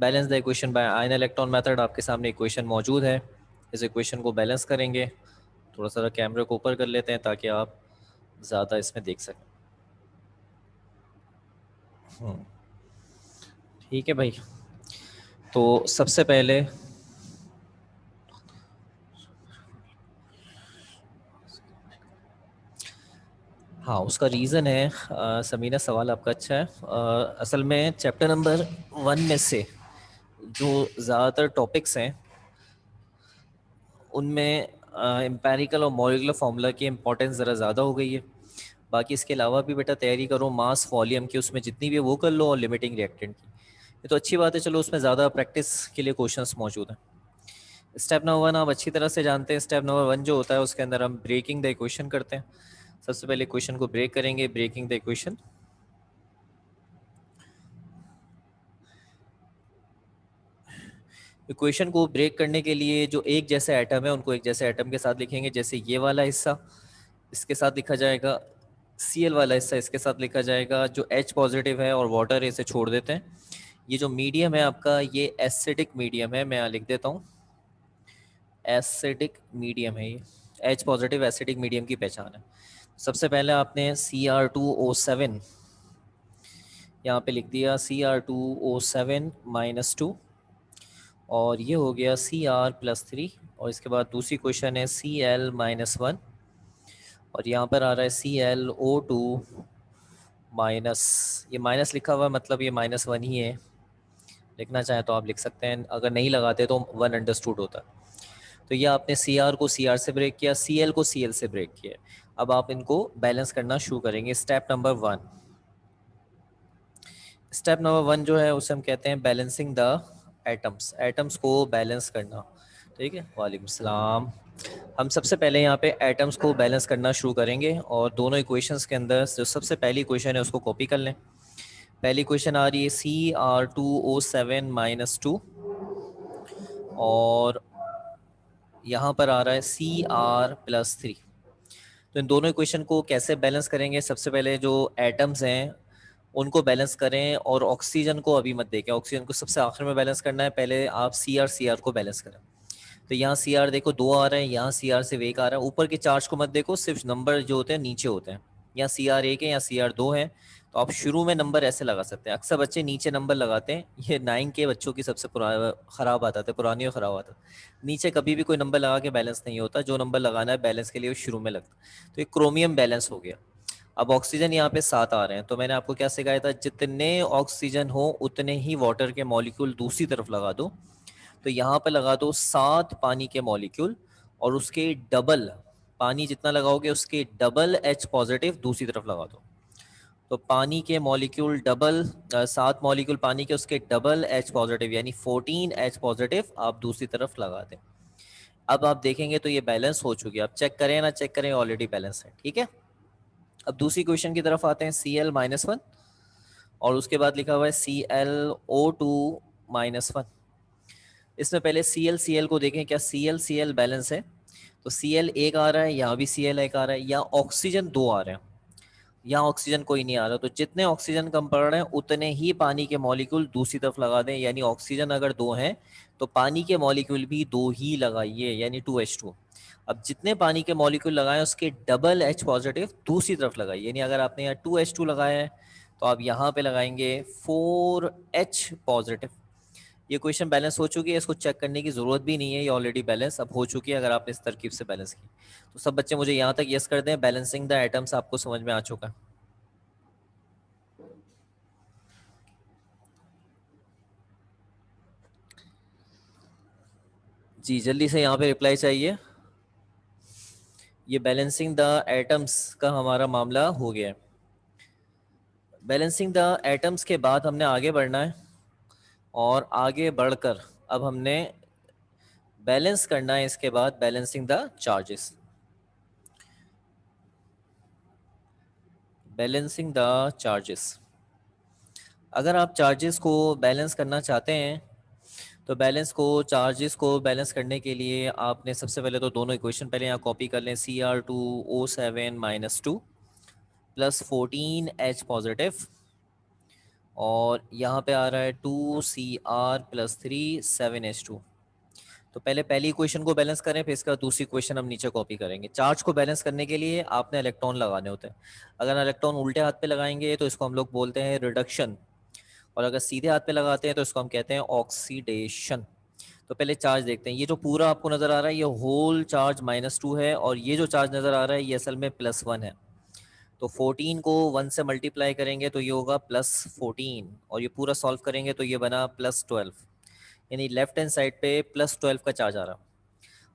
Balance the equation by ion electron method. आपके सामने equation मौजूद है, इस इक्वेशन को बैलेंस करेंगे। थोड़ा सा कैमरे को ऊपर कर लेते हैं ताकि आप ज़्यादा इसमें देख सकें। ठीक है भाई, तो सबसे पहले हाँ, उसका रीज़न है समीना, सवाल आपका अच्छा है। असल में चैप्टर नंबर 1 में से जो ज़्यादातर टॉपिक्स हैं उनमें एम्पेरिकल और मॉलिकुलर फार्मूला की इम्पोर्टेंस ज़रा ज़्यादा हो गई है। बाकी इसके अलावा भी बेटा तैयारी करो मास वॉल्यूम की, उसमें जितनी भी है वो कर लो, और लिमिटिंग रिएक्टेंट की, ये तो अच्छी बात है। चलो उसमें ज़्यादा प्रैक्टिस के लिए क्वेश्चंस मौजूद हैं। स्टेप नंबर 1 आप अच्छी तरह से जानते हैं। स्टेप नंबर 1 जो होता है उसके अंदर हम ब्रेकिंग द इक्वेशन करते हैं। सबसे पहले इक्वेशन को ब्रेक करेंगे, ब्रेकिंग द इक्वेशन। इक्वेशन को ब्रेक करने के लिए जो एक जैसे एटम है उनको एक जैसे एटम के साथ लिखेंगे। जैसे ये वाला हिस्सा इसके साथ लिखा जाएगा, Cl वाला हिस्सा इसके साथ लिखा जाएगा। जो H पॉजिटिव है और वाटर है इसे छोड़ देते हैं। ये जो मीडियम है आपका ये एसिडिक मीडियम है, मैं यहाँ लिख देता हूँ एसिडिक मीडियम है ये। H पॉजिटिव एसिडिक मीडियम की पहचान है। सबसे पहले आपने Cr2O7 यहाँ पे लिख दिया, Cr2O7 -2, और ये हो गया Cr+3। और इसके बाद दूसरी क्वेश्चन है Cl-1, और यहाँ पर आ रहा है ClO2 माइनस। ये माइनस लिखा हुआ है मतलब ये -1 ही है, लिखना चाहें तो आप लिख सकते हैं, अगर नहीं लगाते तो 1 अंडरस्टूड होता है। तो ये आपने Cr को Cr से ब्रेक किया, Cl को Cl से ब्रेक किया। अब आप इनको बैलेंस करना शुरू करेंगे। स्टेप नंबर 1, स्टेप नंबर 1 जो है उसे हम कहते हैं बैलेंसिंग द एटम्स, एटम्स को बैलेंस करना। ठीक है, वालेकुम सलाम। हम सबसे पहले यहाँ पे एटम्स को बैलेंस करना शुरू करेंगे, और दोनों इक्वेशंस के अंदर जो सबसे पहली इक्वेशन है उसको कॉपी कर लें। पहली इक्वेशन आ रही है Cr2O7 -2, और यहाँ पर आ रहा है Cr+3। तो इन दोनों इक्वेशन को कैसे बैलेंस करेंगे? सबसे पहले जो एटम्स हैं उनको बैलेंस करें, और ऑक्सीजन को अभी मत देखें, ऑक्सीजन को सबसे आखिर में बैलेंस करना है। पहले आप Cr को बैलेंस करें। तो यहाँ Cr देखो 2 आ रहे हैं, यहाँ Cr सिर्फ 1 आ रहा है। ऊपर के चार्ज को मत देखो, सिर्फ नंबर जो होते हैं नीचे होते हैं। यहाँ Cr1 है, यहाँ Cr2 है। तो आप शुरू में नंबर ऐसे लगा सकते हैं। अक्सर बच्चे नीचे नंबर लगाते हैं, ये 9 के बच्चों की सबसे ख़राब आदत है, पुरानी और ख़राब आदत। नीचे कभी भी कोई नंबर लगा के बैलेंस नहीं होता, जो नंबर लगाना है बैलेंस के लिए वो शुरू में लगता। तो ये क्रोमियम बैलेंस हो गया। अब ऑक्सीजन यहाँ पे 7 आ रहे हैं, तो मैंने आपको क्या सिखाया था, जितने ऑक्सीजन हो उतने ही वाटर के मॉलिक्यूल दूसरी तरफ लगा दो। तो यहाँ पे लगा दो 7 पानी के मॉलिक्यूल, और उसके डबल, पानी जितना लगाओगे उसके डबल H पॉजिटिव दूसरी तरफ लगा दो। तो पानी के मॉलिक्यूल डबल, 7 मॉलिक्यूल पानी के, उसके डबल H पॉजिटिव यानी 14 H पॉजिटिव आप दूसरी तरफ लगा दें। अब आप देखेंगे तो ये बैलेंस हो चुकी है। आप चेक करें ना चेक करें, ऑलरेडी बैलेंस है। ठीक है, अब दूसरी क्वेश्चन की तरफ आते हैं। Cl-1, और उसके बाद लिखा हुआ है ClO2 -1। इसमें पहले Cl को देखें, क्या Cl बैलेंस है? तो Cl 1 आ रहा है, यहाँ भी Cl 1 आ रहा है, यहाँ ऑक्सीजन 2 आ रहे हैं, यहाँ ऑक्सीजन कोई नहीं आ रहा। तो जितने ऑक्सीजन कम पड़ रहे हैं उतने ही पानी के मॉलिक्यूल दूसरी तरफ लगा दें, यानी ऑक्सीजन अगर 2 हैं तो पानी के मॉलिक्यूल भी 2 ही लगाइए, यानी 2H2। अब जितने पानी के मॉलिक्यूल लगाए उसके डबल H पॉजिटिव दूसरी तरफ लगाइए, यानी अगर आपने यहाँ 2H2 लगाया है तो आप यहाँ पे लगाएंगे 4H पॉजिटिव। ये क्वेश्चन बैलेंस हो चुकी है, इसको चेक करने की जरूरत भी नहीं है, ये ऑलरेडी बैलेंस अब हो चुकी है अगर आपने इस तरकीब से बैलेंस की। तो सब बच्चे मुझे यहाँ तक यस कर दें, बैलेंसिंग द एटम्स आपको समझ में आ चुका है। जी जल्दी से यहाँ पे रिप्लाई चाहिए। ये बैलेंसिंग द एटम्स का हमारा मामला हो गया है। बैलेंसिंग द एटम्स के बाद हमने आगे बढ़ना है, और आगे बढ़कर अब हमने बैलेंस करना है इसके बाद balancing the charges. Balancing the charges, अगर आप चार्जेस को बैलेंस करना चाहते हैं तो चार्जेस को बैलेंस करने के लिए आपने सबसे पहले तो दोनों इक्वेशन पहले यहाँ कॉपी कर लें। Cr2O7 -2 +14H पॉजिटिव और यहाँ पे आ रहा है 2Cr+3 7H2। तो पहले पहली इक्वेशन को बैलेंस करें, फिर इसका दूसरी इक्वेशन हम नीचे कॉपी करेंगे। चार्ज को बैलेंस करने के लिए आपने इलेक्ट्रॉन लगाने होते हैं। अगर इलेक्ट्रॉन उल्टे हाथ पे लगाएंगे तो इसको हम लोग बोलते हैं रिडक्शन, और अगर सीधे हाथ पे लगाते हैं तो इसको हम कहते हैं ऑक्सीडेशन। तो पहले चार्ज देखते हैं। ये जो पूरा आपको नजर आ रहा है ये होल चार्ज -2 है, और ये जो चार्ज नजर आ रहा है ये असल में +1 है। तो 14 को 1 से मल्टीप्लाई करेंगे तो ये होगा +14, और ये पूरा सॉल्व करेंगे तो ये बना +12, यानी लेफ्ट हैंड साइड पे +12 का चार्ज आ रहा।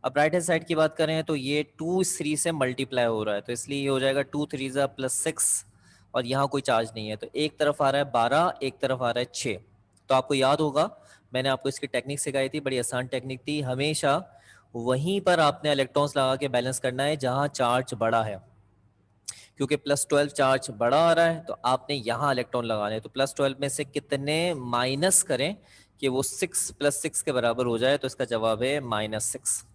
अब राइट हैंड साइड की बात करें तो ये 2 इस 3 से मल्टीप्लाई हो रहा है, तो इसलिए ये हो जाएगा 2 3 +6, और यहाँ कोई चार्ज नहीं है। तो एक तरफ आ रहा है 12, एक तरफ आ रहा है 6। तो आपको याद होगा मैंने आपको इसकी टेक्निक सिखाई थी, बड़ी आसान टेक्निक थी। हमेशा वहीं पर आपने इलेक्ट्रॉन्स लगा के बैलेंस करना है जहाँ चार्ज बड़ा है, क्योंकि +12 चार्ज बड़ा आ रहा है तो आपने यहाँ इलेक्ट्रॉन लगाने हैं। तो +12 में से कितने माइनस करें कि वो 6 +6 के बराबर हो जाए, तो इसका जवाब है -6।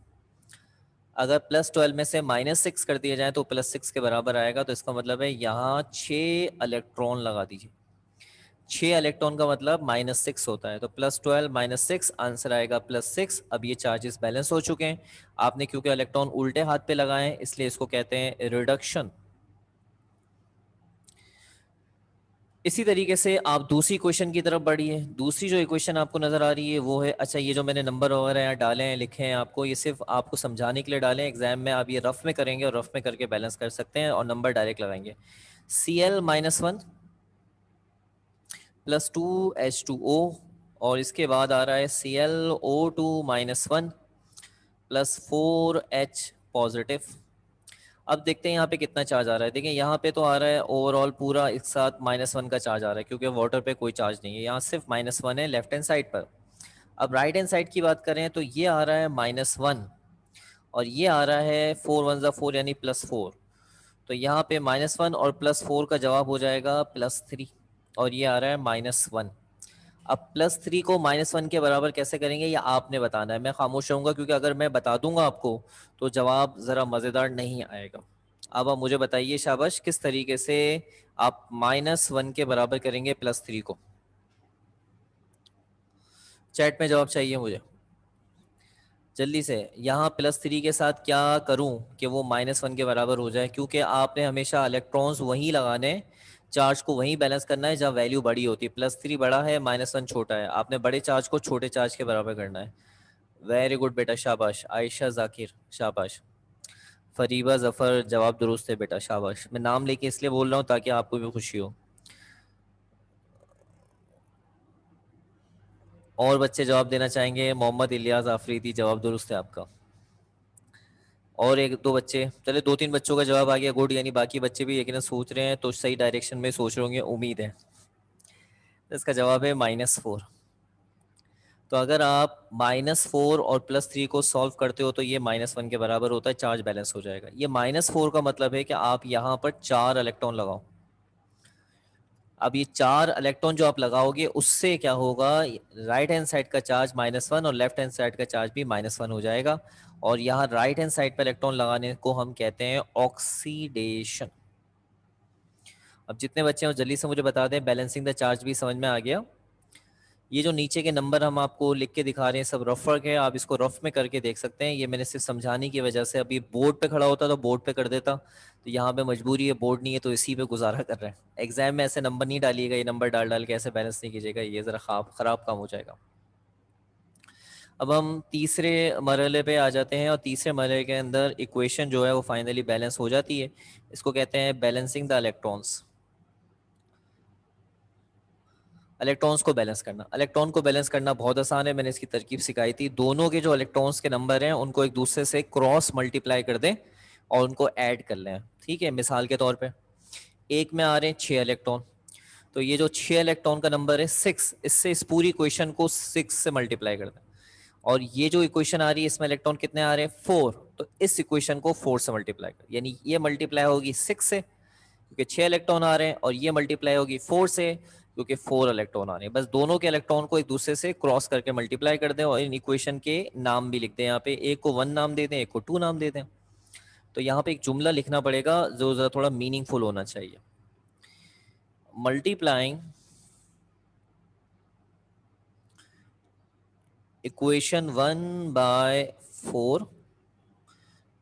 अगर +12 में से -6 कर दिए जाए तो +6 के बराबर आएगा, तो इसका मतलब है यहाँ 6 इलेक्ट्रॉन लगा दीजिए। 6 इलेक्ट्रॉन का मतलब -6 होता है, तो +12 -6 आंसर आएगा +6। अब ये चार्जेस बैलेंस हो चुके हैं। आपने क्योंकि इलेक्ट्रॉन उल्टे हाथ पे लगाए हैं इसलिए इसको कहते हैं रिडक्शन। इसी तरीके से आप दूसरी क्वेश्चन की तरफ बढ़िए। दूसरी जो इक्वेशन आपको नजर आ रही है वो है, अच्छा ये जो मैंने नंबर वगैरह यहाँ डाले हैं लिखे हैं आपको, ये सिर्फ आपको समझाने के लिए डाले हैं। एग्जाम में आप ये रफ में करेंगे और रफ में करके बैलेंस कर सकते हैं और नंबर डायरेक्ट लगाएंगे। Cl-1 +2H2O, और इसके बाद आ रहा है ClO2-1 +4H पॉजिटिव। अब देखते हैं यहाँ पे कितना चार्ज आ रहा है। देखिए यहाँ पे तो आ रहा है ओवरऑल पूरा एक साथ -1 का चार्ज आ रहा है, क्योंकि वाटर पे कोई चार्ज नहीं है, यहाँ सिर्फ -1 है लेफ्ट हैंड साइड पर। अब राइट हैंड साइड की बात करें तो ये आ रहा है -1, और ये आ रहा है 4 1 4 यानी +4। तो यहाँ पे -1 और +4 का जवाब हो जाएगा +3, और ये आ रहा है -1। अब +3 को -1 के बराबर कैसे करेंगे ये आपने बताना है। मैं खामोश रहूंगा, क्योंकि अगर मैं बता दूंगा आपको तो जवाब ज़रा मज़ेदार नहीं आएगा। अब आप मुझे बताइए शाबाश, किस तरीके से आप -1 के बराबर करेंगे +3 को। चैट में जवाब चाहिए मुझे जल्दी से। यहाँ +3 के साथ क्या करूँ कि वो -1 के बराबर हो जाए, क्योंकि आपने हमेशा इलेक्ट्रॉन्स वहीं लगाने, चार्ज को वहीं बैलेंस करना है जहाँ वैल्यू बड़ी होती है। +3 बड़ा है, -1 छोटा है, आपने बड़े चार्ज को छोटे चार्ज के बराबर करना है। वेरी गुड बेटा, शाबाश। आयशा जाकिर शाबाश। फरीबा जफर जवाब दुरुस्त है बेटा, शाबाश। मैं नाम लेके इसलिए बोल रहा हूँ ताकि आपको भी खुशी हो। और बच्चे जवाब देना चाहेंगे? मोहम्मद इलियास आफरीदी जवाब दुरुस्त है आपका। और एक दो बच्चे, चले 2 3 बच्चों का जवाब आ गया, गुड। यानी बाकी बच्चे भी यकीनन सोच रहे हैं, तो सही डायरेक्शन में सोच रहे होंगे, उम्मीद है। तो इसका जवाब है -4। तो अगर आप -4 और +3 को सॉल्व करते हो तो ये -1 के बराबर होता है, चार्ज बैलेंस हो जाएगा। ये -4 का मतलब है कि आप यहाँ पर 4 इलेक्ट्रॉन लगाओ। अब ये 4 इलेक्ट्रॉन जो आप लगाओगे उससे क्या होगा, राइट हैंड साइड का चार्ज -1 और लेफ्ट हैंड साइड का चार्ज भी -1 हो जाएगा। और यहाँ राइट हैंड साइड पर इलेक्ट्रॉन लगाने को हम कहते हैं ऑक्सीडेशन। अब जितने बच्चे हैं वो जल्दी से मुझे बता दें, बैलेंसिंग द चार्ज भी समझ में आ गया। ये जो नीचे के नंबर हम आपको लिख के दिखा रहे हैं सब रफ वर्क है, आप इसको रफ में करके देख सकते हैं। ये मैंने सिर्फ समझाने की वजह से, अभी बोर्ड पे खड़ा होता तो बोर्ड पे कर देता, तो यहाँ पे मजबूरी है, बोर्ड नहीं है तो इसी पे गुजारा कर रहे हैं। एग्जाम में ऐसे नंबर नहीं डालिएगा, ये नंबर डाल डाल के ऐसे बैलेंस नहीं कीजिएगा, ये ज़रा ख़राब काम हो जाएगा। अब हम तीसरे मरहले पे आ जाते हैं, और तीसरे मरहले के अंदर इक्वेशन जो है वो फाइनली बैलेंस हो जाती है। इसको कहते हैं बैलेंसिंग द इलेक्ट्रॉन्स। इलेक्ट्रॉन्स को बैलेंस करना, इलेक्ट्रॉन को बैलेंस करना बहुत आसान है, मैंने इसकी तरकीब सिखाई थी। दोनों के जो इलेक्ट्रॉन्स के नंबर हैं उनको एक दूसरे से क्रॉस मल्टीप्लाई कर दें और उनको ऐड कर लें। ठीक है, मिसाल के तौर पे एक में आ रहे हैं 6 इलेक्ट्रॉन, तो ये जो 6 इलेक्ट्रॉन का नंबर है 6, इससे इस पूरी इक्वेशन को 6 से मल्टीप्लाई कर दें। और ये जो इक्वेशन आ रही है इसमें इलेक्ट्रॉन कितने आ रहे हैं 4, तो इस इक्वेशन को 4 से मल्टीप्लाई कर, यानी ये मल्टीप्लाई होगी 6 से क्योंकि 6 इलेक्ट्रॉन आ रहे हैं, और ये मल्टीप्लाई होगी 4 से क्योंकि 4 इलेक्ट्रॉन आ रहे हैं। बस दोनों के इलेक्ट्रॉन को एक दूसरे से क्रॉस करके मल्टीप्लाई कर दें और इन इक्वेशन के नाम भी लिख दें। यहाँ पे एक को 1 नाम दे दें, एक को 2 नाम दे दें। तो यहाँ पे एक जुमला लिखना पड़ेगा जो जरा थोड़ा मीनिंगफुल होना चाहिए। Multiplying equation 1 by 4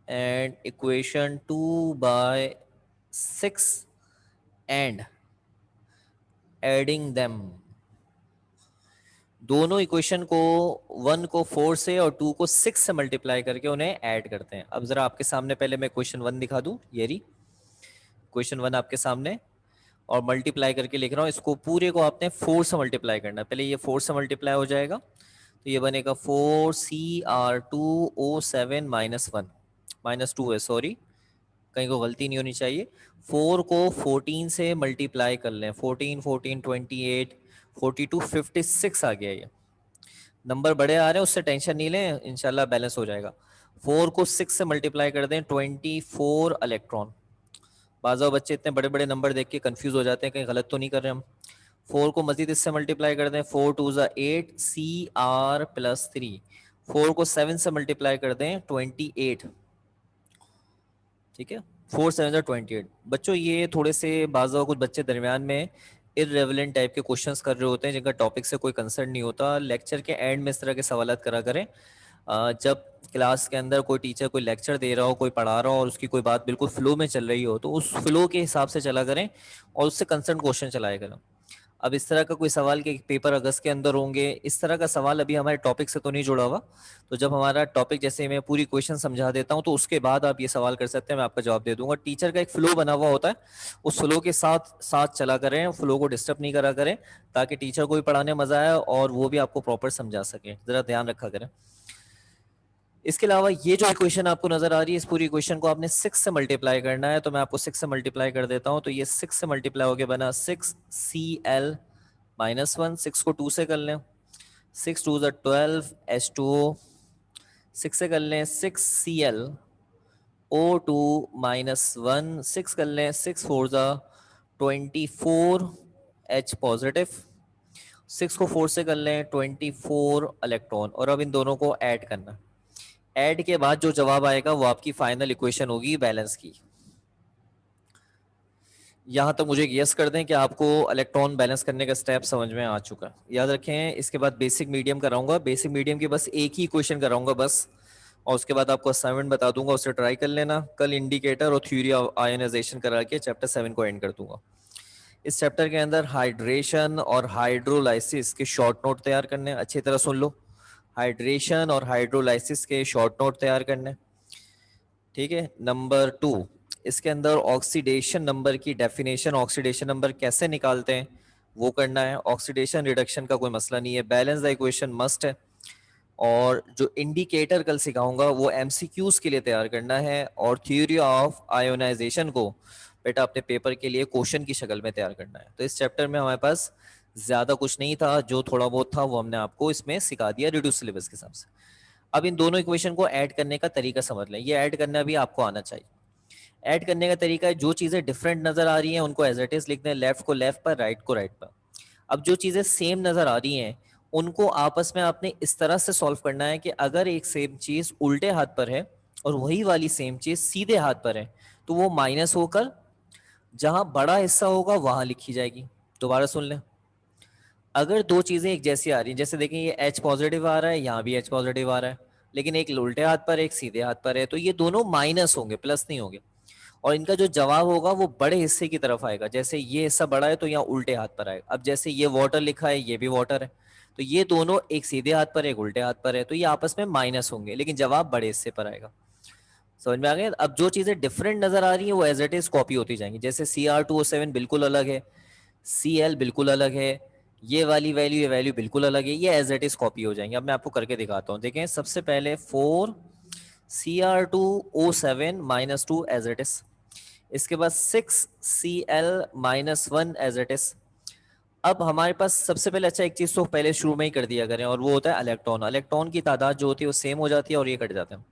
and equation 2 by 6 and adding them। दोनों इक्वेशन को 1 को 4 से और 2 को 6 से मल्टीप्लाई करके उन्हें ऐड करते हैं। अब जरा आपके सामने पहले मैं क्वेश्चन 1 दिखा दूं, ये रही क्वेश्चन 1 आपके सामने, और मल्टीप्लाई करके लिख रहा हूं। इसको पूरे को आपने 4 से मल्टीप्लाई करना है। पहले ये 4 से मल्टीप्लाई हो जाएगा तो ये बनेगा 4CR2O7 -1 -2 है, सॉरी कहीं को गलती नहीं होनी चाहिए। 4 को 14 से मल्टीप्लाई कर लें, 14 14 28 42 56 आ गया। ये नंबर बड़े आ रहे हैं, उससे टेंशन नहीं लें, इंशाल्लाह बैलेंस हो जाएगा। 4 को 6 से मल्टीप्लाई कर दें, 24 इलेक्ट्रॉन। बाज़ बच्चे इतने बड़े बड़े नंबर देख के कंफ्यूज हो जाते हैं, कहीं गलत तो नहीं कर रहे हम। 4 को मजीद इससे मल्टीप्लाई कर दें, 4 2 8 CR+3। 4 को 7 से मल्टीप्लाई कर दें, 28। ठीक है, 4 7 28। बच्चों ये थोड़े से बाज़ा कुछ बच्चे दरमियान में इररेलेवेंट टाइप के क्वेश्चंस कर रहे होते हैं जिनका टॉपिक से कोई कंसर्न नहीं होता। लेक्चर के एंड में इस तरह के सवालात करा करें। जब क्लास के अंदर कोई टीचर कोई लेक्चर दे रहा हो, कोई पढ़ा रहा हो और उसकी कोई बात बिल्कुल फ्लो में चल रही हो, तो उस फ्लो के हिसाब से चला करें और उससे कंसर्न क्वेश्चन चलाया करें। अब इस तरह का कोई सवाल के पेपर अगस्त के अंदर होंगे, इस तरह का सवाल अभी हमारे टॉपिक से तो नहीं जुड़ा हुआ। तो जब हमारा टॉपिक जैसे मैं पूरी क्वेश्चन समझा देता हूं तो उसके बाद आप ये सवाल कर सकते हैं, मैं आपका जवाब दे दूंगा। टीचर का एक फ्लो बना हुआ होता है, उस फ्लो के साथ साथ चला करें, फ्लो को डिस्टर्ब नहीं करा करें, ताकि टीचर को भी पढ़ाने मजा आए और वो भी आपको प्रॉपर समझा सके। जरा ध्यान रखा करें। इसके अलावा ये जो इक्वेशन आपको नजर आ रही है, इस पूरी इक्वेशन को आपने 6 से मल्टीप्लाई करना है। तो मैं आपको 6 से मल्टीप्लाई कर देता हूं। तो ये 6 से मल्टीप्लाई होके बना 6Cl-1। 6 को 2 से कर लें, 6 2 12 H2O। 6 से कर लें 6Cl-O2-1। 6 कर लें 6 4 24 H पॉजिटिव। 6 को 4 से कर लें 24 इलेक्ट्रॉन। और अब इन दोनों को ऐड करना। ऐड के बाद जो जवाब आएगा वो आपकी फाइनल इक्वेशन होगी बैलेंस की। यहां तक मुझे यस कर दें कि आपको इलेक्ट्रॉन बैलेंस करने का स्टेप समझ में आ चुका है। याद रखें, इसके बाद बेसिक मीडियम कराऊंगा। बेसिक मीडियम की बस एक ही क्वेश्चन कराऊंगा बस, और उसके बाद आपको असाइनमेंट बता दूंगा, उसे ट्राई कर लेना। कल इंडिकेटर और थ्योरी ऑफ आयोनाइजेशन करा के चैप्टर 7 को एंड कर दूंगा। इस चैप्टर के अंदर हाइड्रेशन और हाइड्रोलाइसिस के शॉर्ट नोट तैयार करने हैं, अच्छी तरह सुन लो। हाइड्रेशन और हाइड्रोलाइसिस के शॉर्ट नोट तैयार करने, ठीक है। नंबर 2, इसके अंदर ऑक्सीडेशन नंबर की डेफिनेशन, ऑक्सीडेशन नंबर कैसे निकालते हैं वो करना है। ऑक्सीडेशन रिडक्शन का कोई मसला नहीं है, बैलेंस द इक्वेशन मस्ट है। और जो इंडिकेटर कल सिखाऊंगा वो एमसीक्यूज के लिए तैयार करना है, और थ्योरी ऑफ आयोनाइजेशन को बेटा अपने पेपर के लिए क्वेश्चन की शक्ल में तैयार करना है। तो इस चैप्टर में हमारे पास ज्यादा कुछ नहीं था, जो थोड़ा बहुत था वो हमने आपको इसमें सिखा दिया रिड्यूस सिलेबस के हिसाब से। अब इन दोनों इक्वेशन को ऐड करने का तरीका समझ लें। ये ऐड करना भी आपको आना चाहिए। ऐड करने का तरीका है, जो चीजें डिफरेंट नजर आ रही हैं उनको एज इट इज लिख दें, लेफ्ट को लेफ्ट पर, राइट को राइट पर। अब जो चीजें सेम नजर आ रही हैं उनको आपस में आपने इस तरह से सॉल्व करना है कि अगर एक सेम चीज उल्टे हाथ पर है और वही वाली सेम चीज सीधे हाथ पर है, तो वो माइनस होकर जहां बड़ा हिस्सा होगा वहां लिखी जाएगी। दोबारा सुन लें, अगर दो चीजें एक जैसी आ रही हैं, जैसे देखें ये H पॉजिटिव आ रहा है, यहाँ भी H पॉजिटिव आ रहा है, लेकिन एक उल्टे हाथ पर एक सीधे हाथ पर है, तो ये दोनों माइनस होंगे, प्लस नहीं होंगे। और इनका जो जवाब होगा वो बड़े हिस्से की तरफ आएगा। जैसे ये हिस्सा बड़ा है तो यहाँ उल्टे हाथ पर आएगा। अब जैसे ये वाटर लिखा है, ये भी वाटर है, तो ये दोनों एक सीधे हाथ पर एक उल्टे हाथ पर है, तो ये आपस में माइनस होंगे, लेकिन जवाब बड़े हिस्से पर आएगा। समझ में आ गया। अब जो चीजें डिफरेंट नजर आ रही है वो एज इट इज कॉपी होती जाएंगी। जैसे Cr2O7 बिल्कुल अलग है, Cl बिल्कुल अलग है, ये वाली वैल्यू ये वैल्यू बिल्कुल अलग है, ये एज इट इज कॉपी हो जाएंगे। अब मैं आपको करके दिखाता हूँ। देखें, सबसे पहले 4Cr2O7 -2 एज इट इज। इसके बाद 6Cl-1 एज इट इज। अब हमारे पास सबसे पहले, अच्छा एक चीज तो पहले शुरू में ही कर दिया करें, और वो होता है इलेक्ट्रॉन। इलेक्ट्रॉन की तादाद जो होती है वो सेम हो जाती है और ये कट जाते हैं।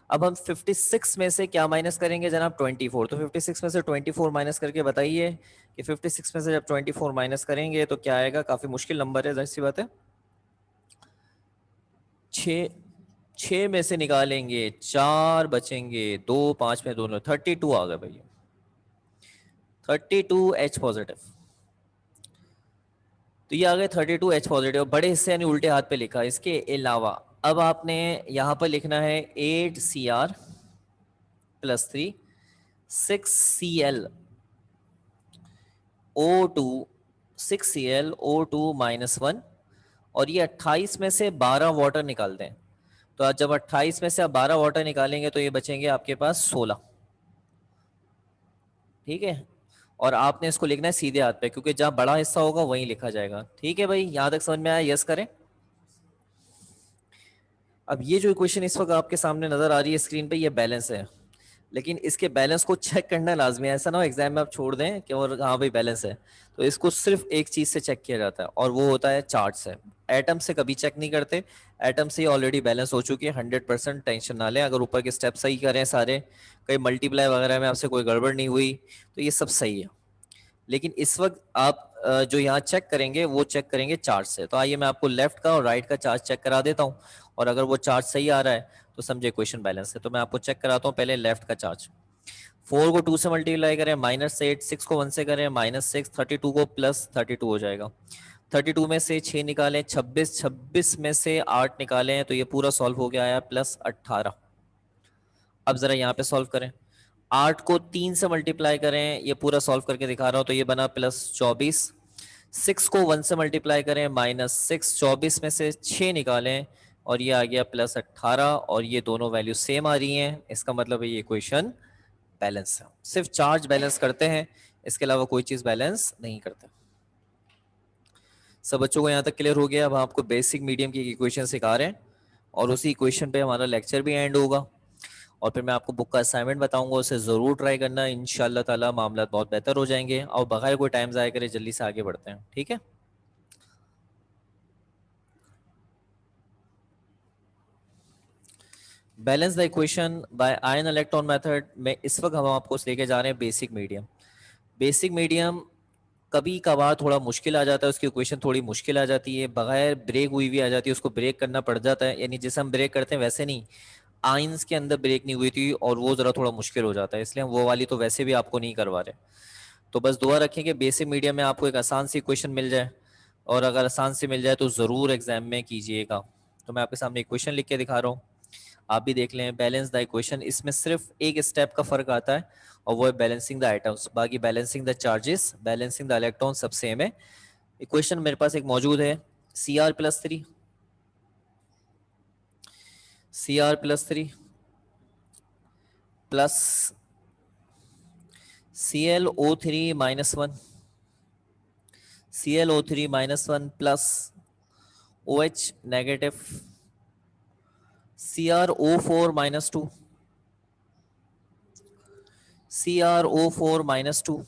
अब हम 56 में से क्या माइनस करेंगे जनाब? 24। तो 56 में से 24 माइनस करके बताइए कि 56 में से जब 24 माइनस करेंगे तो क्या आएगा। काफी मुश्किल नंबर है, जाहिर सी बात है। 6 में से निकालेंगे 4 बचेंगे, 2 5 में दोनों 32 आ गए भैया। 32 H पॉजिटिव। तो ये आ गए 32H पॉजिटिव, बड़े हिस्से यानी उल्टे हाथ पे लिखा। इसके अलावा अब आपने यहाँ पर लिखना है 8Cr + 3 6Cl O2 6Cl O2 -1, और ये 28 में से 12 वाटर निकालते हैं। तो आज जब 28 में से आप 12 वाटर निकालेंगे तो ये बचेंगे आपके पास 16। ठीक है, और आपने इसको लिखना है सीधे हाथ पे, क्योंकि जहां बड़ा हिस्सा होगा वहीं लिखा जाएगा। ठीक है भाई, यहां तक समझ में आया? यस करें। अब ये जो इक्वेशन इस वक्त आपके सामने नजर आ रही है स्क्रीन पे, ये बैलेंस है, लेकिन इसके बैलेंस को चेक करना लाजमी है। ऐसा ना हो एग्जाम में आप छोड़ दें कि और हाँ भाई बैलेंस है। तो इसको सिर्फ एक चीज से चेक किया जाता है, और वो होता है चार्ट से। एटम से कभी चेक नहीं करते। एटम से ऑलरेडी बैलेंस हो चुकी है 100%, टेंशन ना लें। अगर ऊपर के स्टेप सही करें सारे, कहीं मल्टीप्लाई वगैरह में आपसे कोई गड़बड़ नहीं हुई, तो ये सब सही है। लेकिन इस वक्त आप जो यहाँ चेक करेंगे वो चेक करेंगे चार्ट से। तो आइए मैं आपको लेफ्ट का और राइट का चार्ट चेक करा देता हूँ, और अगर वो चार्ट सही आ रहा है तो समझे क्वेश्चन बैलेंस है। तो मैं आपको चेक कराता हूँ पहले लेफ्ट का चार्ज। 4 को 2 से मल्टीप्लाई करें -8, 6 को 1 से करें -6, 32 को +32 हो जाएगा। 32 में से 6 निकालें 26, 26 में से 8 निकालें तो ये पूरा सॉल्व हो गया आया +18। अब जरा यहाँ पे सॉल्व करें। 8 को 3 से मल्टीप्लाई करें, ये पूरा सॉल्व करके दिखा रहा हूं, तो ये बना +24। 6 को 1 से मल्टीप्लाई करें -6, 24 में से 6 निकालें और ये आ गया +18, और ये दोनों वैल्यू सेम आ रही हैं। इसका मतलब है ये इक्वेशन बैलेंस है। सिर्फ चार्ज बैलेंस करते हैं, इसके अलावा कोई चीज बैलेंस नहीं करते। सब बच्चों को यहाँ तक क्लियर हो गया? अब हम आपको बेसिक मीडियम की इक्वेशन सिखा रहे हैं, और उसी इक्वेशन पे हमारा लेक्चर भी एंड होगा, और फिर मैं आपको बुक का असाइनमेंट बताऊंगा, उसे जरूर ट्राई करना। इंशाल्लाह ताला मामला बहुत बेहतर हो जाएंगे। और बगैर कोई टाइम ज़ाया करे जल्दी से आगे बढ़ते हैं, ठीक है? Balance the equation by ion electron method में इस वक्त हम आपको लेके जा रहे हैं बेसिक मीडियम। बेसिक मीडियम कभी कभार थोड़ा मुश्किल आ जाता है, उसकी इक्वेशन थोड़ी मुश्किल आ जाती है, बगैर ब्रेक हुई भी आ जाती है, उसको ब्रेक करना पड़ जाता है। यानी जैसे हम ब्रेक करते हैं वैसे नहीं, आयंस के अंदर ब्रेक नहीं हुई थी और वो ज़रा थोड़ा मुश्किल हो जाता है, इसलिए हम वो वाली तो वैसे भी आपको नहीं करवा रहे। तो बस दुआ रखें कि बेसिक मीडियम में आपको एक आसान सी क्वेश्चन मिल जाए, और अगर आसान से मिल जाए तो ज़रूर एग्जाम में कीजिएगा। तो मैं आपके सामने एक क्वेश्चन लिख के दिखा रहा हूँ, आप भी देख लें। बैलेंस द इक्वेशन, इसमें सिर्फ एक स्टेप का फर्क आता है, और वो है बैलेंसिंग द आइटम्स। बाकी balancing the charges, balancing the electron सब सेम है। इक्वेशन मेरे पास एक मौजूद है, Cr+3 Cr+3 plus ClO3-1 ClO3-1 plus OH negative CrO4-2 CrO4-2।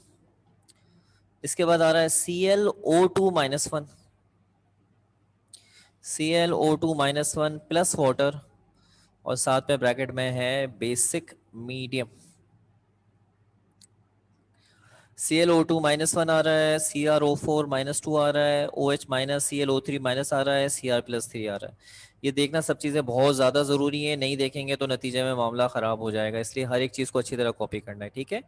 इसके बाद आ रहा है ClO2-1 ClO2-1 प्लस वाटर, और साथ में ब्रैकेट में है बेसिक मीडियम। ClO2-1 आ रहा है, CrO4-2 आ रहा है, OH माइनस, ClO3- आ रहा है, Cr+3 आ रहा है। ये देखना सब चीज़ें बहुत ज़्यादा ज़रूरी है, नहीं देखेंगे तो नतीजे में मामला ख़राब हो जाएगा, इसलिए हर एक चीज़ को अच्छी तरह कॉपी करना है, ठीक है?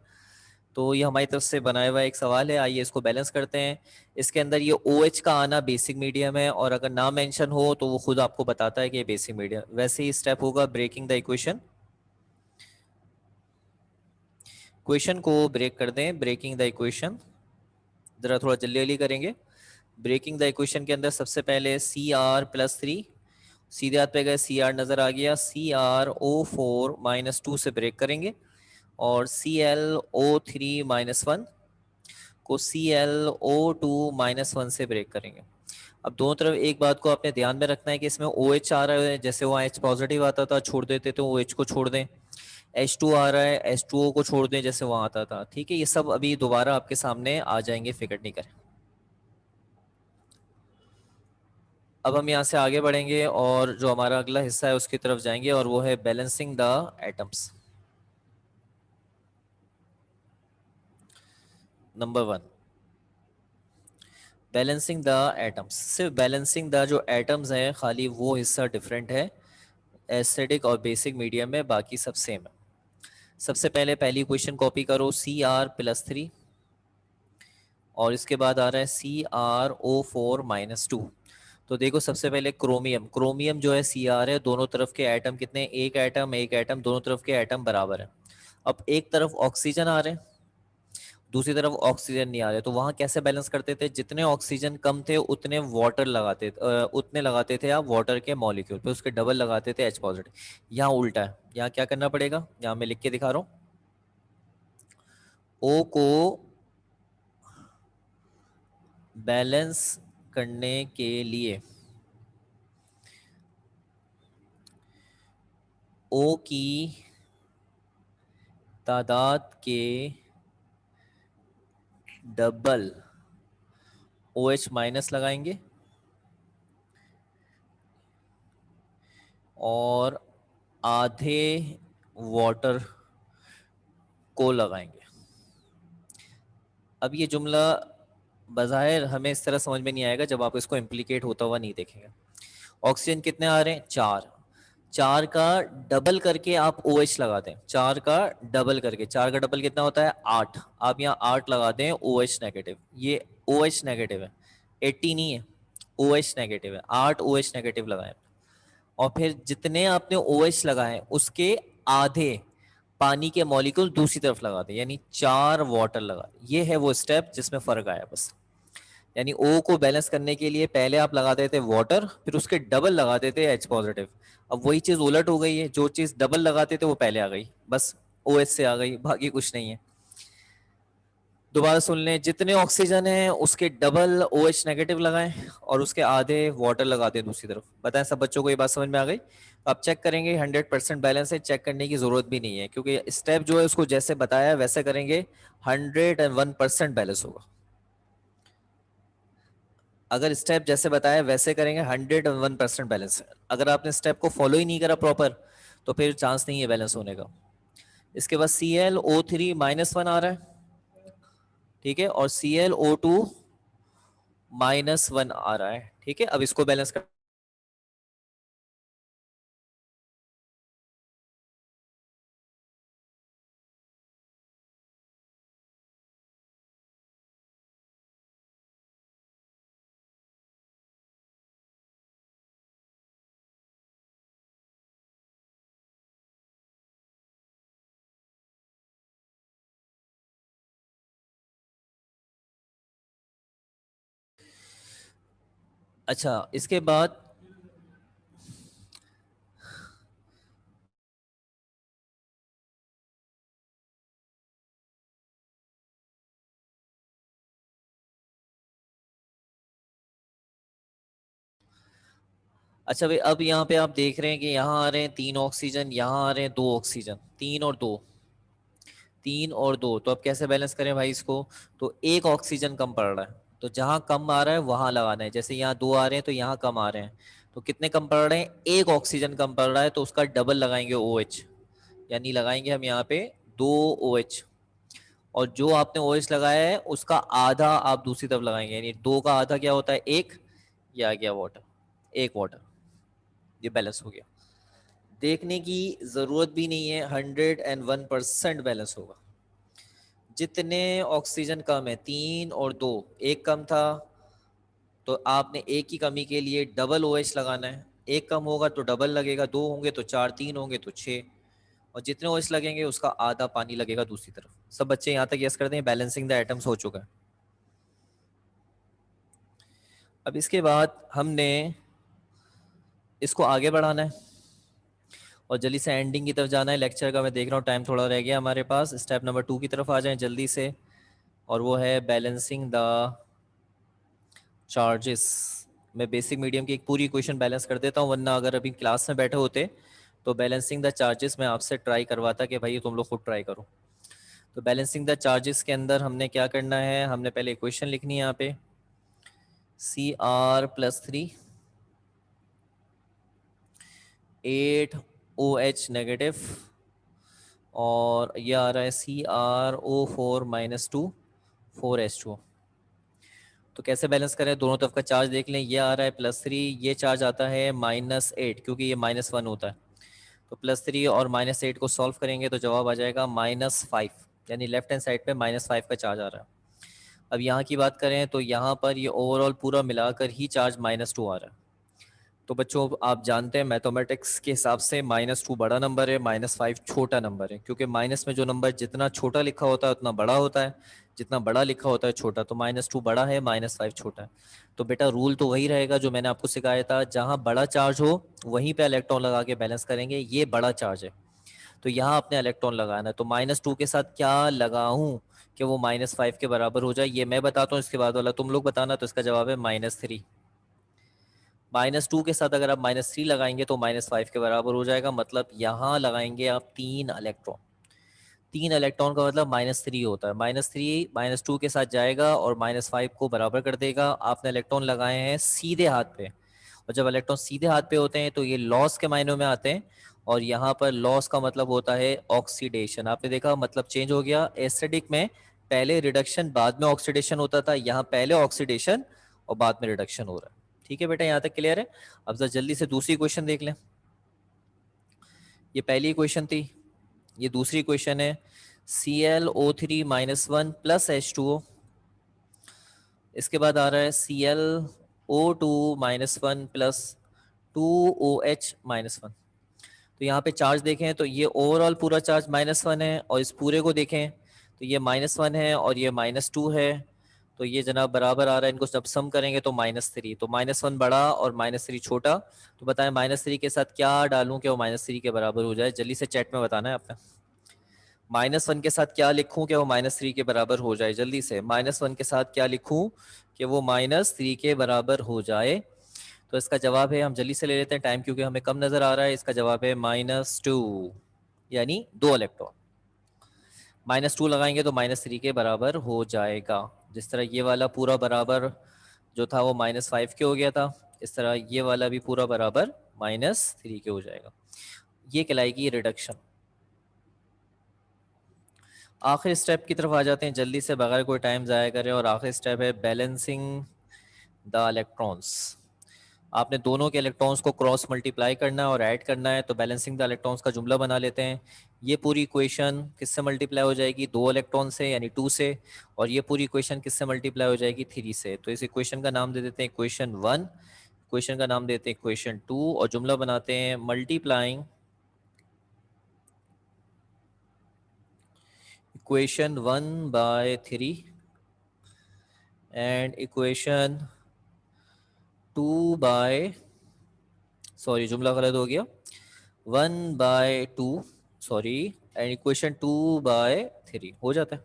तो ये हमारी तरफ से बनाया हुआ एक सवाल है, आइए इसको बैलेंस करते हैं। इसके अंदर ये OH का आना बेसिक मीडियम है, और अगर ना मेंशन हो तो वो खुद आपको बताता है कि ये बेसिक मीडियम। वैसे ही स्टेप होगा ब्रेकिंग द इक्वेशन। क्वेश्चन को ब्रेक कर दें, ब्रेकिंग द इक्वेशन जरा थोड़ा जल्दी जल्दी करेंगे। ब्रेकिंग द इक्वेशन के अंदर सबसे पहले Cr+3, सीधे हाथ पे गए, Cr नजर आ गया, CrO4-2 से ब्रेक करेंगे, और ClO3-1 को ClO2-1 से ब्रेक करेंगे। अब दोनों तरफ एक बात को आपने ध्यान में रखना है कि इसमें OH आ रहा है, जैसे वहाँ H पॉजिटिव आता था छोड़ देते तो OH को छोड़ दें, H2 आ रहा है H2O को छोड़ दें जैसे वहाँ आता था, ठीक है? ये सब अभी दोबारा आपके सामने आ जाएंगे, फिक्र नहीं करें। अब हम यहाँ से आगे बढ़ेंगे और जो हमारा अगला हिस्सा है उसकी तरफ जाएंगे, और वो है balancing the atoms. Number 1, balancing the atoms. सिर्फ बैलेंसिंग द जो एटम्स हैं खाली वो हिस्सा डिफरेंट है एसिडिक और बेसिक मीडियम में, बाकी सब सेम है। सबसे पहले पहली क्वेश्चन कॉपी करो, Cr+3 और इसके बाद आ रहा है CrO4-2। तो देखो सबसे पहले क्रोमियम, क्रोमियम जो है Cr है, दोनों तरफ के एटम कितने, एक एटम, दोनों तरफ के एटम बराबर है। अब एक तरफ ऑक्सीजन आ रहे हैं, दूसरी तरफ ऑक्सीजन नहीं आ रहे, तो वहां कैसे बैलेंस करते थे, जितने ऑक्सीजन कम थे उतने वाटर उतने लगाते थे आप वाटर के मॉलिक्यूल पे, उसके डबल लगाते थे H+। यहाँ उल्टा है, यहाँ क्या करना पड़ेगा, यहाँ मैं लिख के दिखा रहा हूँ। O को बैलेंस करने के लिए O की तादाद के डबल OH- लगाएंगे और आधे वाटर को लगाएंगे। अब ये जुमला बज़ाहिर हमें इस तरह समझ में नहीं आएगा जब आप इसको इम्प्लीकेट होता हुआ नहीं देखेंगे। ऑक्सीजन कितने आ रहे हैं, 4, 4 का डबल करके आप OH लगा दें, 4 का डबल करके, 4 का डबल कितना होता है 8, आप यहाँ 8 लगा दें OH-, ये OH- है, 80 नहीं है, OH- है, 8 OH- लगाएं। और फिर जितने आपने OH लगाए उसके आधे पानी के मॉलिक्यूल दूसरी तरफ लगा दे, यानी 4 वाटर लगा दे। ये है वो स्टेप जिसमें फर्क आया बस। यानी O को बैलेंस करने के लिए पहले आप लगाते थे वाटर, फिर उसके डबल लगाते थे H+। अब वही चीज उलट हो गई है, जो चीज डबल लगाते थे वो पहले आ गई, बस OH से आ गई, बाकी कुछ नहीं है। दोबारा सुन लें, जितने ऑक्सीजन है उसके डबल OH- लगाएं और उसके आधे वाटर लगा दें दूसरी तरफ। बताएं सब बच्चों को ये बात समझ में आ गई। आप चेक करेंगे 100% बैलेंस है, चेक करने की जरूरत भी नहीं है क्योंकि स्टेप जो है उसको जैसे बताया वैसे करेंगे 101% बैलेंस होगा। अगर स्टेप जैसे बताया वैसे करेंगे 101% बैलेंस है। अगर आपने स्टेप को फॉलो ही नहीं करा प्रॉपर तो फिर चांस नहीं है बैलेंस होने का। इसके बाद ClO3-1 आ रहा है, ठीक है, और Cl O2-1 आ रहा है, ठीक है। अब इसको बैलेंस कर, अच्छा इसके बाद अच्छा भाई, अब यहाँ पे आप देख रहे हैं कि यहाँ आ रहे हैं 3 ऑक्सीजन, यहाँ आ रहे हैं 2 ऑक्सीजन, 3 और 2, 3 और 2, तो अब कैसे बैलेंस करें भाई इसको। तो एक ऑक्सीजन कम पड़ रहा है, तो जहां कम आ रहा है वहां लगाना है। जैसे यहाँ 2 आ रहे हैं तो यहाँ कम आ रहे हैं, तो कितने कम पड़ रहे हैं, एक ऑक्सीजन कम पड़ रहा है, तो उसका डबल लगाएंगे OH, यानी लगाएंगे हम यहाँ पे 2 OH। और जो आपने OH लगाया है उसका आधा आप दूसरी तरफ लगाएंगे, यानी 2 का आधा क्या होता है, 1, ये आ गया वाटर, 1 वाटर, ये बैलेंस हो गया। देखने की जरूरत भी नहीं है, 101% बैलेंस होगा। जितने ऑक्सीजन कम है, 3 और 2, एक कम था तो आपने एक की कमी के लिए डबल OH लगाना है, एक कम होगा तो डबल लगेगा, 2 होंगे तो 4, 3 होंगे तो 6, और जितने OH लगेंगे उसका आधा पानी लगेगा दूसरी तरफ। सब बच्चे यहाँ तक यस करते हैं, बैलेंसिंग द एटम्स हो चुका है। अब इसके बाद हमने इसको आगे बढ़ाना है और जल्दी से एंडिंग की तरफ जाना है लेक्चर का। मैं देख रहा हूँ टाइम थोड़ा रह गया हमारे पास, स्टेप नंबर 2 की तरफ आ जाएं जल्दी से, और वो है बैलेंसिंग द चार्जेस। मैं बेसिक मीडियम की एक पूरी इक्वेशन बैलेंस कर देता हूँ, वरना अगर अभी क्लास में बैठे होते तो बैलेंसिंग द चार्जेस मैं आपसे ट्राई करवाता कि भाई तुम लोग खुद ट्राई करो। तो बैलेंसिंग द चार्जेस के अंदर हमने क्या करना है, हमने पहले इक्वेशन लिखनी है यहाँ पे, Cr+3 8OH-, और ये आ रहा है CrO4-2 4H2। तो कैसे बैलेंस करें, दोनों तरफ का चार्ज देख लें, ये आ रहा है +3, ये चार्ज आता है -8 क्योंकि ये -1 होता है। तो +3 और -8 को सॉल्व करेंगे तो जवाब आ जाएगा -5, यानी लेफ्ट हैंड साइड पे -5 का चार्ज आ रहा है। अब यहाँ की बात करें तो यहाँ पर ये ओवरऑल पूरा मिलाकर ही चार्ज -2 आ रहा है। तो बच्चों आप जानते हैं मैथमेटिक्स के हिसाब से -2 बड़ा नंबर है, -5 छोटा नंबर है, क्योंकि माइनस में जो नंबर जितना छोटा लिखा होता है उतना बड़ा होता है, जितना बड़ा लिखा होता है छोटा। तो -2 बड़ा है, -5 छोटा है। तो बेटा रूल तो वही रहेगा जो मैंने आपको सिखाया था, जहाँ बड़ा चार्ज हो वहीं पे इलेक्ट्रॉन लगा के बैलेंस करेंगे। ये बड़ा चार्ज है तो यहाँ आपने इलेक्ट्रॉन लगाना है। तो -2 के साथ क्या लगाऊं कि वो -5 के बराबर हो जाए, ये मैं बताता हूँ, इसके बाद वाला तुम लोग बताना। तो इसका जवाब है -3। -2 के साथ अगर आप -3 लगाएंगे तो -5 के बराबर हो जाएगा। मतलब यहाँ लगाएंगे आप 3 इलेक्ट्रॉन। 3 इलेक्ट्रॉन का मतलब -3 होता है। -3 -2 के साथ जाएगा और -5 को बराबर कर देगा। आपने इलेक्ट्रॉन लगाए हैं सीधे हाथ पे, और जब इलेक्ट्रॉन सीधे हाथ पे होते हैं तो ये लॉस के मायनों में आते हैं। और यहाँ पर लॉस का मतलब होता है ऑक्सीडेशन। आपने देखा मतलब चेंज हो गया। एसिडिक में पहले रिडक्शन बाद में ऑक्सीडेशन होता था, यहाँ पहले ऑक्सीडेशन और बाद में रिडक्शन हो रहा है। ठीक है बेटा, यहाँ तक क्लियर है। अब जरा जल्दी से दूसरी क्वेश्चन देख लें। ये पहली क्वेश्चन थी, ये दूसरी क्वेश्चन है। ClO3 - 1 plus H2O। इसके बाद आ रहा है ClO2 -1 प्लस 2OH-1। तो यहाँ पे चार्ज देखें तो ये ओवरऑल पूरा चार्ज -1 है, और इस पूरे को देखें तो ये -1 है और ये -2 है। तो ये जनाब बराबर आ रहा है, इनको जब सम करेंगे तो -3। तो -1 बड़ा और -3 छोटा। तो बताएं -3 के साथ क्या डालूं कि वो -3 के बराबर हो जाए। जल्दी से चैट में बताना है आपने। -1 के साथ क्या लिखूं कि वो -3 के बराबर हो जाए। जल्दी से -1 के साथ क्या लिखूं कि वो -3 के बराबर हो जाए। तो इसका जवाब है, हम जल्दी से ले लेते हैं टाइम क्योंकि हमें कम नजर आ रहा है। इसका जवाब है -2, यानी 2 इलेक्ट्रॉन। -2 लगाएंगे तो -3 के बराबर हो जाएगा। जिस तरह ये वाला पूरा बराबर जो था वो -5 के हो गया था, इस तरह ये वाला भी पूरा बराबर -3 के हो जाएगा। ये कहलाएगी रिडक्शन। आखिरी स्टेप की तरफ आ जाते हैं जल्दी से बगैर कोई टाइम ज़ाया करें, और आखिरी स्टेप है बैलेंसिंग द इलेक्ट्रॉन्स। आपने दोनों के इलेक्ट्रॉन्स को क्रॉस मल्टीप्लाई करना है और ऐड करना है। तो बैलेंसिंग द इलेक्ट्रॉन्स का जुमला बना लेते हैं। ये पूरी इक्वेशन किससे मल्टीप्लाई हो जाएगी? 2 इलेक्ट्रॉन से, यानी 2 से। और ये पूरी इक्वेशन किससे मल्टीप्लाई हो जाएगी? 3 से। तो इस इक्वेशन का नाम दे देते हैं इक्वेशन 1, इक्वेशन का नाम देते हैं इक्वेशन 2, और जुमला बनाते हैं multiplying equation 1/3 and equation 2 sorry जुमला गलत हो गया, 1/2 सॉरी, एंड इक्वेशन 2/3 हो जाता है।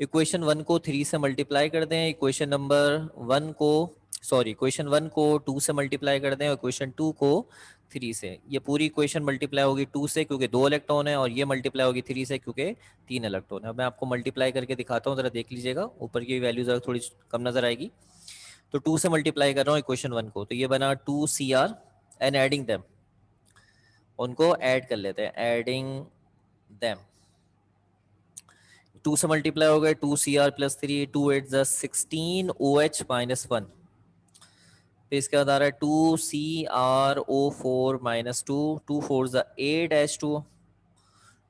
इक्वेशन 1 को 3 से मल्टीप्लाई कर दें, इक्वेशन नंबर 1 को सॉरी इक्वेशन 1 को 2 से मल्टीप्लाई कर दें, और इक्वेशन 2 को 3 से। ये पूरी इक्वेशन मल्टीप्लाई होगी 2 से क्योंकि 2 इलेक्ट्रॉन है, और ये मल्टीप्लाई होगी 3 से क्योंकि 3 इलेक्ट्रॉन है। अब मैं आपको मल्टीप्लाई करके दिखाता हूँ, जरा देख लीजिएगा। ऊपर की वैल्यू जरा थोड़ी कम नजर आएगी। तो 2 से मल्टीप्लाई कर रहा हूँ इक्वेशन 1 को, तो ये बना 2Cr एंड एडिंग देम, उनको ऐड कर लेते हैं, एडिंग देम। 2 से मल्टीप्लाई हो गए 2Cr + 3, 2 8 16OH-1। फिर इसके बाद आ रहा है 2CrO4-2, 2 4 8H2,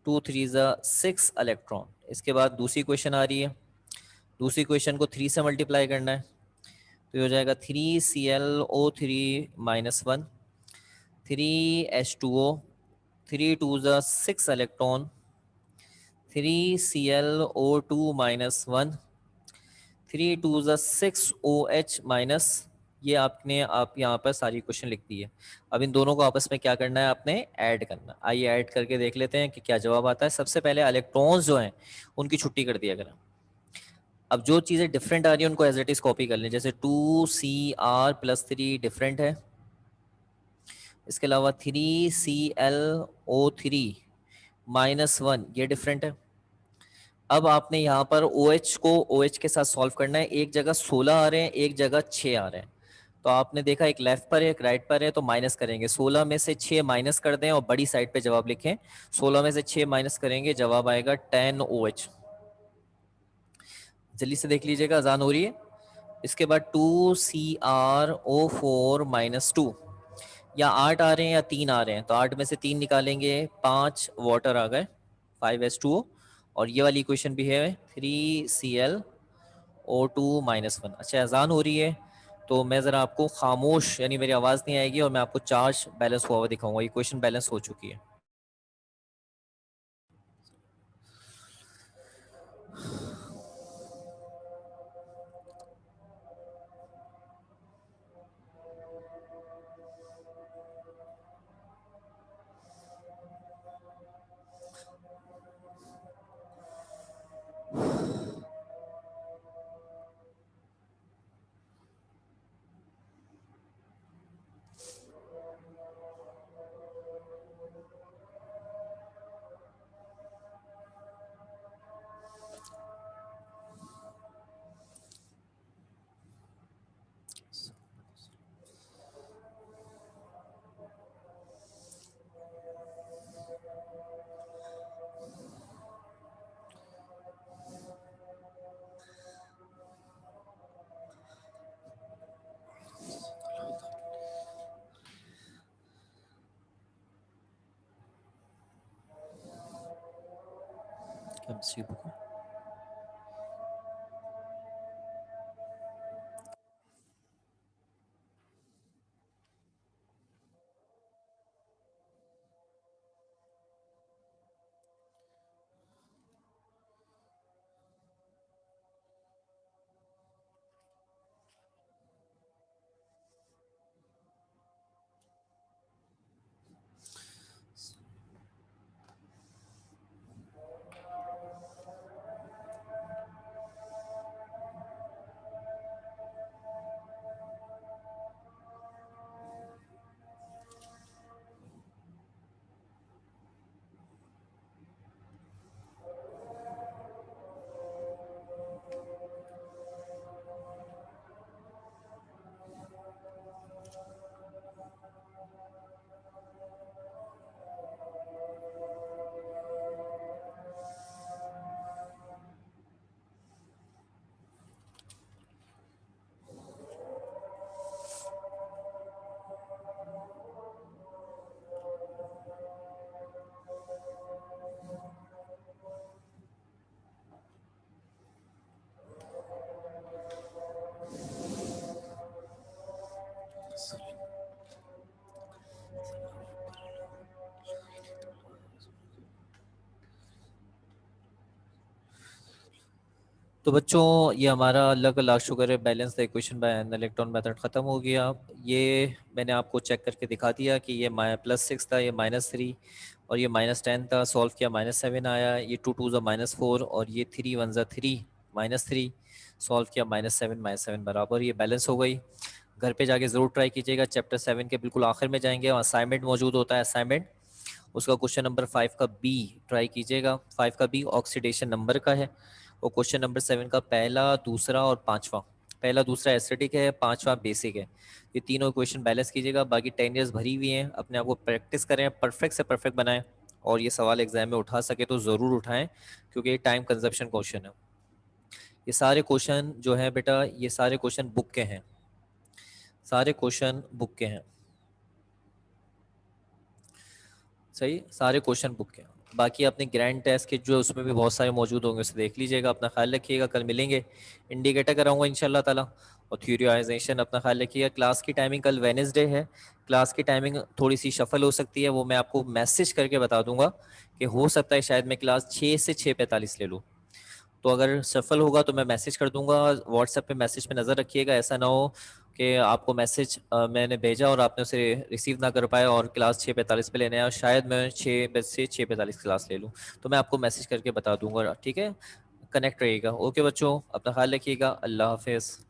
2 3 6 इलेक्ट्रॉन। इसके बाद दूसरी क्वेश्चन आ रही है। दूसरी क्वेश्चन को 3 से मल्टीप्लाई करना है, तो ये हो जाएगा 3ClO3-1, 3H2O, 3 2 6 electron, 3ClO2-1, 3 2 6OH-। ये आपने आप यहाँ पर सारी क्वेश्चन लिख दी है। अब इन दोनों को आपस में क्या करना है? आपने ऐड करना। आइए ऐड करके देख लेते हैं कि क्या जवाब आता है। सबसे पहले इलेक्ट्रॉन्स जो हैं उनकी छुट्टी कर दिया करें। अब जो चीज़ें डिफरेंट आ रही हैं उनको एज इट इज कॉपी कर लें। जैसे 2Cr + 3 डिफरेंट है, इसके अलावा 3ClO3-1 ये डिफरेंट है। अब आपने यहाँ पर OH को OH के साथ सॉल्व करना है। एक जगह 16 आ रहे हैं, एक जगह 6 आ रहे हैं। तो आपने देखा एक लेफ्ट पर है एक राइट पर है, तो माइनस करेंगे। 16 में से 6 माइनस कर दें और बड़ी साइड पे जवाब लिखें। 16 में से 6 माइनस करेंगे, जवाब आएगा 10OH। जल्दी से देख लीजिएगा, अजान हो रही है। इसके बाद 2CrO4-2, या 8 आ रहे हैं या 3 आ रहे हैं, तो 8 में से 3 निकालेंगे, 5 वाटर आ गए, 5H2O। और ये वाली इक्वेशन भी है 3Cl O2 - 1। अच्छा, अजान हो रही है तो मैं ज़रा आपको खामोश, यानी मेरी आवाज़ नहीं आएगी और मैं आपको चार्ज बैलेंस हुआ हुआ दिखाऊंगा। ये क्वेश्चन बैलेंस हो चुकी है। Chemistry book. तो बच्चों, ये हमारा अल्लाह का लाख शुक्र है, balance the equation by an electron method ख़त्म हो गया। ये मैंने आपको चेक करके दिखा दिया कि ये +6 था, ये -3, और ये -10 था। सॉल्व किया, -7 आया। ये 2 2 -4 और ये 3 1 3 -3। सॉल्व किया, -7 -7 बराबर। ये बैलेंस हो गई। घर पे जाके ज़रूर ट्राई कीजिएगा। चैप्टर 7 के बिल्कुल आखिर में जाएंगे और असाइनमेंट मौजूद होता है। असाइनमेंट उसका क्वेश्चन नंबर 5 का बी ट्राई कीजिएगा। 5 का बी ऑक्सीडेशन नंबर का है। और क्वेश्चन नंबर 7 का पहला, दूसरा और पांचवा, पहला दूसरा एस्थेटिक है, पांचवा बेसिक है। ये तीनों क्वेश्चन बैलेंस कीजिएगा। बाकी 10 ईयर्स भरी हुई हैं, अपने आप को प्रैक्टिस करें, परफेक्ट से परफेक्ट बनाएं। और ये सवाल एग्जाम में उठा सके तो ज़रूर उठाएं, क्योंकि ये टाइम कंजप्शन क्वेश्चन है। ये सारे क्वेश्चन जो है बेटा, ये सारे क्वेश्चन बुक के हैं, सारे क्वेश्चन बुक के हैं। सही, सारे क्वेश्चन बुक के हैं। बाकी अपने ग्रैंड टेस्ट के जो उसमें भी बहुत सारे मौजूद होंगे, उसे देख लीजिएगा। अपना ख्याल रखिएगा, कल मिलेंगे। इंडिकेटर कराऊंगा इंशाल्लाह ताला। और थ्योरीआइजेशन अपना ख्याल रखिएगा। क्लास की टाइमिंग कल वेडनेसडे है, क्लास की टाइमिंग थोड़ी सी शफल हो सकती है, वो मैं आपको मैसेज करके बता दूंगा कि हो सकता है शायद मैं क्लास 6 से 6:45 ले लूँ। तो अगर सफल होगा तो मैं मैसेज कर दूंगा। व्हाट्सएप पे मैसेज पे नज़र रखिएगा, ऐसा ना हो कि आपको मैसेज मैंने भेजा और आपने उसे रिसीव ना कर पाए और क्लास 6:45 पे लेने आया, और शायद मैं 6 से 6:45 क्लास ले लूँ। तो मैं आपको मैसेज करके बता दूंगा, ठीक है। कनेक्ट रहिएगा। ओके बच्चों, अपना ख्याल रखिएगा। अल्लाह हाफिज़।